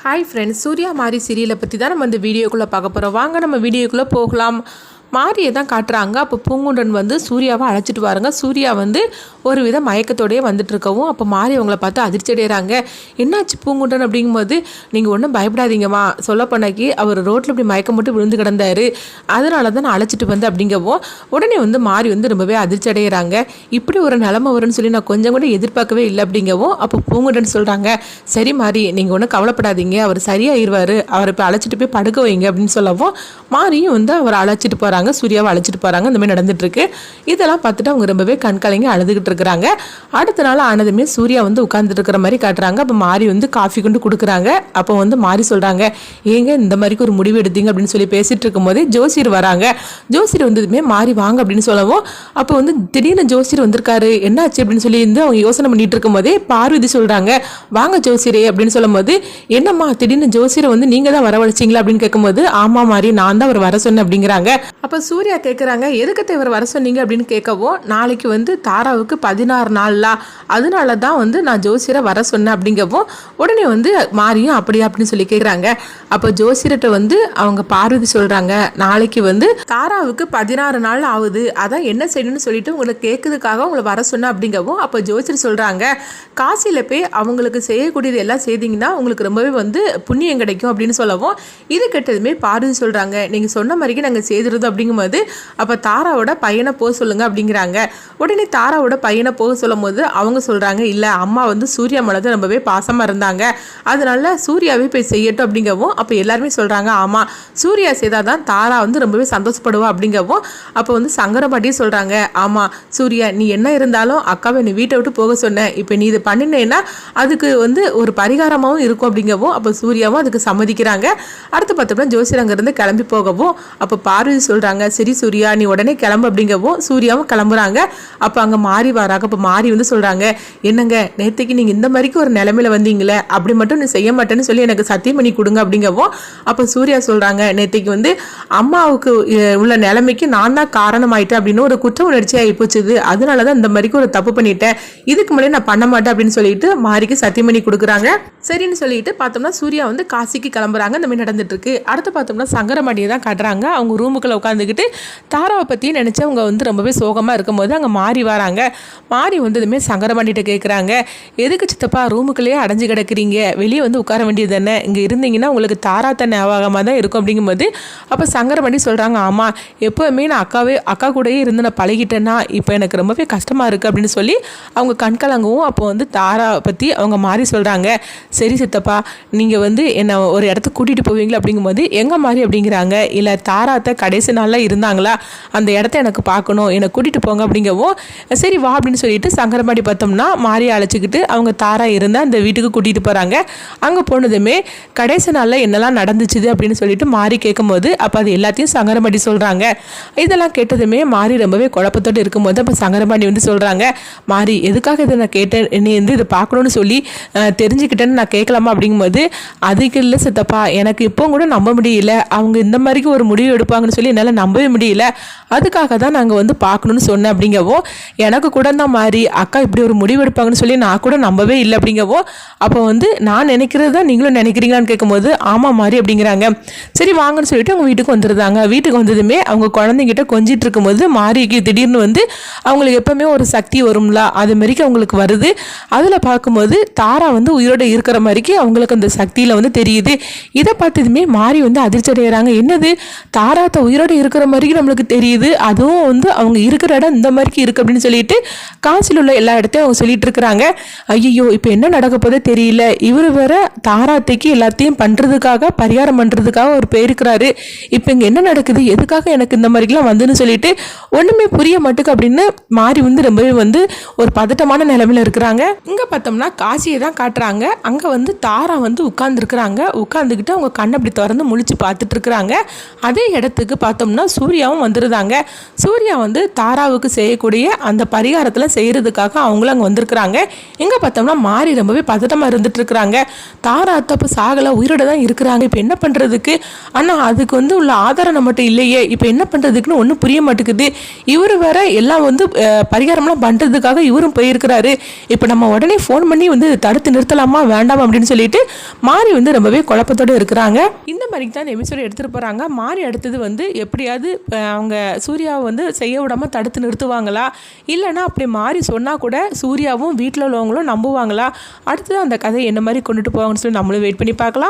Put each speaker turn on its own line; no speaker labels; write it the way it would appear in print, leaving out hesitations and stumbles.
Hi friends, Surya மாரி சீரியலை பற்றி தான் நம்ம இந்த வீடியோக்குள்ளே பார்க்க போகிறோம். வாங்க நம்ம வீடியோக்குள்ளே போகலாம். மாரியை தான் காட்டுறாங்க. அப்போ பூங்குன்றன் வந்து சூர்யாவை அழைச்சிட்டு வாருங்க. சூர்யா வந்து ஒரு வித மயக்கத்தோடையே வந்துட்டு இருக்கவும் அப்போ மாரி அவங்கள பார்த்து அதிர்ச்சி அடைகிறாங்க. என்னாச்சு பூங்குன்றன் அப்படிங்கும்போது, நீங்கள் ஒன்றும் பயப்படாதீங்கம்மா, சொல்ல பண்ணாக்கி அவர் ரோட்டில் இப்படி மயக்கம் மட்டும் விழுந்து கிடந்தாரு, அதனால தான் நான் அழைச்சிட்டு வந்தேன் அப்படிங்கவும் உடனே வந்து மாரி வந்து ரொம்பவே அதிர்ச்சி அடைகிறாங்க. இப்படி ஒரு நிலமை வரும்னு சொல்லி நான் கொஞ்சம் கூட எதிர்பார்க்கவே இல்லை அப்படிங்கவும் அப்போ பூங்குன்றன் சொல்கிறாங்க, சரி மாரி, நீங்கள் ஒன்றும் கவலைப்படாதீங்க, அவர் சரியாயிருவார், அவரை இப்போ அழைச்சிட்டு போய் படுக்க வைங்க அப்படின்னு சொல்லவும் மாரியும் வந்து அவரை அழைச்சிட்டு போகிறாங்க. சூர்யாவை அழைச்சிட்டு போகிறாங்க. இந்த மாதிரி நடந்துட்டு இருக்கு. இதெல்லாம் பார்த்துட்டு அவங்க ரொம்பவே கண்கலங்கி அழுதுகிட்டு இருக்கிறாங்க. அடுத்த நாள் ஆனதுமே சூர்யா வந்து உட்கார்ந்துட்டு இருக்கிற மாதிரி காட்டுறாங்க. அப்போ மாரி வந்து காஃபி கொண்டு கொடுக்குறாங்க. அப்போ வந்து மாரி சொல்கிறாங்க, ஏங்க இந்த மாதிரிக்கு ஒரு முடிவு எடுத்தீங்க அப்படின்னு சொல்லி பேசிட்டு இருக்கும் போதே ஜோசியர் வராங்க. ஜோசியர் வந்ததுமே மாரி வாங்க அப்படின்னு சொல்லவும் அப்போ வந்து திடீர்னு ஜோசியர் வந்திருக்காரு, என்னாச்சு அப்படின்னு சொல்லி வந்து அவங்க யோசனை பண்ணிட்டு இருக்கும் போதே பார்வதி சொல்கிறாங்க, வாங்க ஜோசியரே அப்படின்னு சொல்லும் போது, என்னம்மா திடீர்னு ஜோசியரை வந்து நீங்கள் தான் வரவழைச்சிங்களா அப்படின்னு கேட்கும்போது, ஆமா மாரி, நான் தான் அவர் வர சொன்னேன் அப்படிங்கிறாங்க. அப்போ சூர்யா கேட்குறாங்க, எதுக்கு இவர் வர சொன்னீங்க அப்படின்னு கேட்கவும், நாளைக்கு வந்து தாராவுக்கு 16 நாள்லா, அதனால தான் வந்து நான் ஜோசியரை வர சொன்னேன் அப்படிங்கவும் உடனே வந்து மாரியும் அப்படியா அப்படின்னு சொல்லி கேட்குறாங்க. அப்போ ஜோசியர்கிட்ட வந்து அவங்க பார்வதி சொல்கிறாங்க, நாளைக்கு வந்து தாராவுக்கு 16 நாள் ஆகுது, அதான் என்ன செய்யணும்னு சொல்லிட்டு உங்களுக்கு கேட்கறதுக்காக உங்களை வர சொன்னேன் அப்படிங்கவும் அப்போ ஜோசியர் சொல்கிறாங்க, காசியில் போய் அவங்களுக்கு செய்யக்கூடியது எல்லாம் செய்தீங்கன்னா உங்களுக்கு ரொம்பவே வந்து புண்ணியம் கிடைக்கும் அப்படின்னு சொல்லவும் இது கெட்டதுமே பார்வதி சொல்கிறாங்க, நீங்கள் சொன்ன மாதிரிக்கு நாங்கள் செய்திருந்தோம் அப்படிங்கும்போது அப்போ தாராவோட பையனை போக சொல்லுங்க அப்படிங்கிறாங்க. உடனே தாராவோட பையனை போக சொல்லும் போது அவங்க சொல்கிறாங்க, இல்லை அம்மா வந்து சூர்யா மேலே தான் ரொம்பவே பாசமாக இருந்தாங்க, அதனால சூர்யாவே போய் செய்யட்டும் அப்படிங்கவும் அப்போ எல்லாருமே சொல்கிறாங்க, ஆமாம் சூர்யா செய்தால் தான் தாரா வந்து ரொம்பவே சந்தோஷப்படுவா அப்படிங்கவும் அப்போ வந்து சங்கரபாட்டியும் சொல்கிறாங்க, ஆமாம் சூர்யா, நீ என்ன இருந்தாலும் அக்காவை நீ வீட்டை விட்டு போக சொன்ன, இப்போ நீ இது பண்ணினேன்னா அதுக்கு வந்து ஒரு பரிகாரமாகவும் இருக்கும் அப்படிங்கவும் அப்போ சூர்யாவும் அதுக்கு சம்மதிக்கிறாங்க. அடுத்து பார்த்தோம்னா ஜோசியர் அங்கேருந்து கிளம்பி போகவும் அப்போ பார்வதி சொல்கிறாங்க, சரி சூர்யா நீ உடனே கிளம்பு அப்படிங்கவும் சூர்யாவும் கிளம்புறாங்க. அப்போ அங்கே மாறி வராங்க. அப்போ மாறி வந்து சொல்கிறாங்க, என்னங்க நேற்றுக்கு நீங்கள் இந்த மாதிரிக்கு ஒரு நிலைமையில வந்தீங்களே, அப்படி மட்டும் நீ செய்ய மாட்டேன்னு சொல்லி எனக்கு சத்தியம் பண்ணி கொடுங்க அப்படிங்கவும் அப்போ சூர்யா சொல்கிறாங்க, நேற்றுக்கு வந்து அம்மாவுக்கு உள்ள நிலைமைக்கு நான் தான் காரணமாயிட்டேன் அப்படின்னு ஒரு குற்ற உணர்ச்சி ஆகிப்போச்சுது, அதனால தான் இந்த மாதிரிக்கு ஒரு தப்பு பண்ணிட்டேன், இதுக்கு முன்னாடி நான் பண்ண மாட்டேன் அப்படின்னு சொல்லிட்டு மாரிக்கு சத்தியம் பண்ணி கொடுக்குறாங்க. சரின்னு சொல்லிட்டு பார்த்தோம்னா சூர்யா வந்து காசிக்கு கிளம்புறாங்க. இந்த மாதிரி நடந்துட்டு இருக்கு. அடுத்து பார்த்தோம்னா சங்கரமாடியை தான் காட்டுறாங்க. அவங்க ரூமுக்குள்ள உட்காந்துக்கிட்டு தாராவை பற்றி நினச்சி அவங்க வந்து ரொம்பவே சோகமாக இருக்கும்போது அங்கே மாறி வராங்க. மாறி வந்ததுமே சங்கரமாடிகிட்ட கேட்குறாங்க, எதுக்கு சித்தப்பா ரூமுக்குள்ளேயே அடைஞ்சு கிடக்குறீங்க, வெளியே வந்து உட்கார வேண்டியது தானே, இங்கே இருந்தீங்கன்னா உங்களுக்கு தாரா தான் ஞாபகமாக தான் இருக்கும் அப்படிங்கும்போது அப்போ சங்கரமாடி சொல்கிறாங்க, ஆமாம் எப்போவுமே நான் அக்கா கூடயே இருந்து நான் பழகிட்டேன்னா இப்போ எனக்கு ரொம்பவே கஷ்டமாக இருக்குது அப்படின்னு சொல்லி அவங்க கண்கலங்கவும் அப்போ வந்து தாரா பற்றி அவங்க மாறி சொல்கிறாங்க, சரி சித்தப்பா நீங்கள் வந்து என்னை ஒரு இடத்துக்கு கூட்டிகிட்டு போவீங்களா அப்படிங்கும்போது எங்கே மாறி அப்படிங்கிறாங்க, இல்லை தாராத்தை கடைசி நாளில் இருந்தாங்களா அந்த இடத்த எனக்கு பார்க்கணும், என்னை கூட்டிகிட்டு போங்க அப்படிங்கவும் சரி வா அப்படின்னு சொல்லிட்டு சங்கரமாடி பார்த்தோம்னா மாரியை அழைச்சிக்கிட்டு அவங்க தாரா இருந்தால் அந்த வீட்டுக்கு கூட்டிகிட்டு போகிறாங்க. அங்கே போனதுமே கடைசி நாளில் என்னெல்லாம் நடந்துச்சுது அப்படின்னு சொல்லிட்டு மாறி கேட்கும்போது அப்போ அது எல்லாத்தையும் சங்கரமாடி சொல்கிறாங்க. இதெல்லாம் கேட்டதுமே மாறி ரொம்பவே குழப்பத்தோடு இருக்கும்போது அப்போ சங்கரமாடி வந்து சொல்கிறாங்க, மாறி எதுக்காக இதை நான் கேட்டேன், நீ வந்து இதை பார்க்கணுன்னு சொல்லி தெரிஞ்சுக்கிட்டேன்னு நான் கேட்கலாமா அப்படிங்கும்போது அதுக்கு இல்லை சித்தப்பா, எனக்கு இப்போ கூட நம்ப முடியல, அவங்க இந்த மாதிரிக்கு ஒரு முடிவு எடுப்பாங்கன்னு சொல்லி என்னால் நம்பவே முடியல, அதுக்காக தான் நாங்கள் வந்து பார்க்கணுன்னு சொன்னேன் அப்படிங்கவும் எனக்கு கூட தான் மாறி அக்கா இப்படி ஒரு முடிவு எடுப்பாங்கன்னு சொல்லி நான் கூட நம்பவே இல்லை அப்படிங்கவும் அப்போ வந்து நான் நினைக்கிறது தான் நீங்களும் நினைக்கிறீங்களான்னு கேட்கும்போது ஆமாம் மாறி அப்படிங்கிறாங்க. சரி வாங்கன்னு சொல்லிட்டு அவங்க வீட்டுக்கு வந்துடுறாங்க. வீட்டுக்கு வந்ததுமே அவங்க குழந்தைங்கிட்ட கொஞ்சிட்டு இருக்கும்போது மாறிக்கு திடீர்னு வந்து அவங்களுக்கு எப்பவுமே ஒரு சக்தி வரும்ல, அது மாதிரிக்கு அவங்களுக்கு வருது. அதில் பார்க்கும்போது தாரா வந்து உயிரோடு இருக்கிற மாதிரிக்கு அவங்களுக்கு அந்த சக்தியில் வந்து தெரியுது. இதை பார்த்ததுமே மாறி வந்து அதிர்ச்சி அடைகிறாங்க, என்னது தாராத்த உயிரோடு இருக்கிற மாதிரி நம்மளுக்கு தெரியுது, அதுவும் வந்து அவங்க இருக்கிற இடம் இந்த மாதிரிக்கு இருக்குது அப்படின்னு சொல்லிட்டு காசில் உள்ள எல்லா இடத்தையும் அவங்க சொல்லிட்டு இருக்கிறாங்க. ஐயோ இப்போ என்ன நடக்க போதே தெரியல, இவர் வேற தாராத்தைக்கு எல்லாத்தையும் பண்ணுறதுக்காக பரிகாரம் பண்ணுறதுக்காக ஒரு போயிருக்கிறாரு, இப்போ இங்கே என்ன நடக்குது, எதுக்காக எனக்கு இந்த மாதிரிலாம் வந்துன்னு சொல்லிட்டு ஒன்றுமே புரிய மாட்டுக்கு அப்படின்னு மாறி வந்து ரொம்பவே வந்து ஒரு பதட்டமான நிலைமையில் இருக்கிறாங்க. இங்கே பார்த்தோம்னா காசியை தான் காட்டுறாங்க. அங்கே வந்து தாரா வந்து உட்கார்ந்துருக்குறாங்க. உட்காந்துக்கிட்டு அவங்க கண்ணை அப்படி திறந்து முழிச்சு பார்த்துட்டு இருக்கிறாங்க. அதே இடத்துக்கு பார்த்தோம்னா பார்த்தோம்னா சூர்யாவும் வந்துருந்தாங்க. சூர்யா வந்து தாராவுக்கு செய்யக்கூடிய அந்த பரிகாரத்தில் செய்கிறதுக்காக அவங்களும் அங்கே வந்திருக்கிறாங்க. எங்கே பார்த்தோம்னா மாறி ரொம்பவே பதட்டமாக இருந்துட்டு இருக்கிறாங்க. தாரா அத்தப்போ சாகலை, உயிரோட தான் இருக்கிறாங்க. இப்போ என்ன பண்ணுறதுக்கு? ஆனால் அதுக்கு வந்து உள்ள ஆதாரம் நம்மகிட்ட இல்லையே, இப்போ என்ன பண்ணுறதுக்குன்னு ஒன்றும் புரிய மாட்டேங்குது. இவர் வேற எல்லாம் வந்து பரிகாரம்லாம் பண்ணுறதுக்காக இவரும் போயிருக்கிறாரு. இப்போ நம்ம உடனே ஃபோன் பண்ணி வந்து தடுத்து நிறுத்தலாமா வேண்டாம் அப்படின்னு சொல்லிட்டு மாறி வந்து ரொம்பவே குழப்பத்தோடு இருக்கிறாங்க. இந்த மாதிரி தான் எபிசோடு எடுத்துகிட்டு போகிறாங்க. மாறி அடுத்தது வந்து எப்படியாவது அவங்க சூர்யாவை வந்து செய்ய விடாமல் தடுத்து நிறுத்துவாங்களா, இல்லைனா அப்படி மாறி சொன்னால் கூட சூர்யாவும் வீட்டில் உள்ளவங்களும் நம்புவாங்களா? அடுத்தது அந்த கதை என்ன மாதிரி கொண்டுட்டு போவாங்கன்னு சொல்லி நம்மளும் வெயிட் பண்ணி பார்க்கலாம்.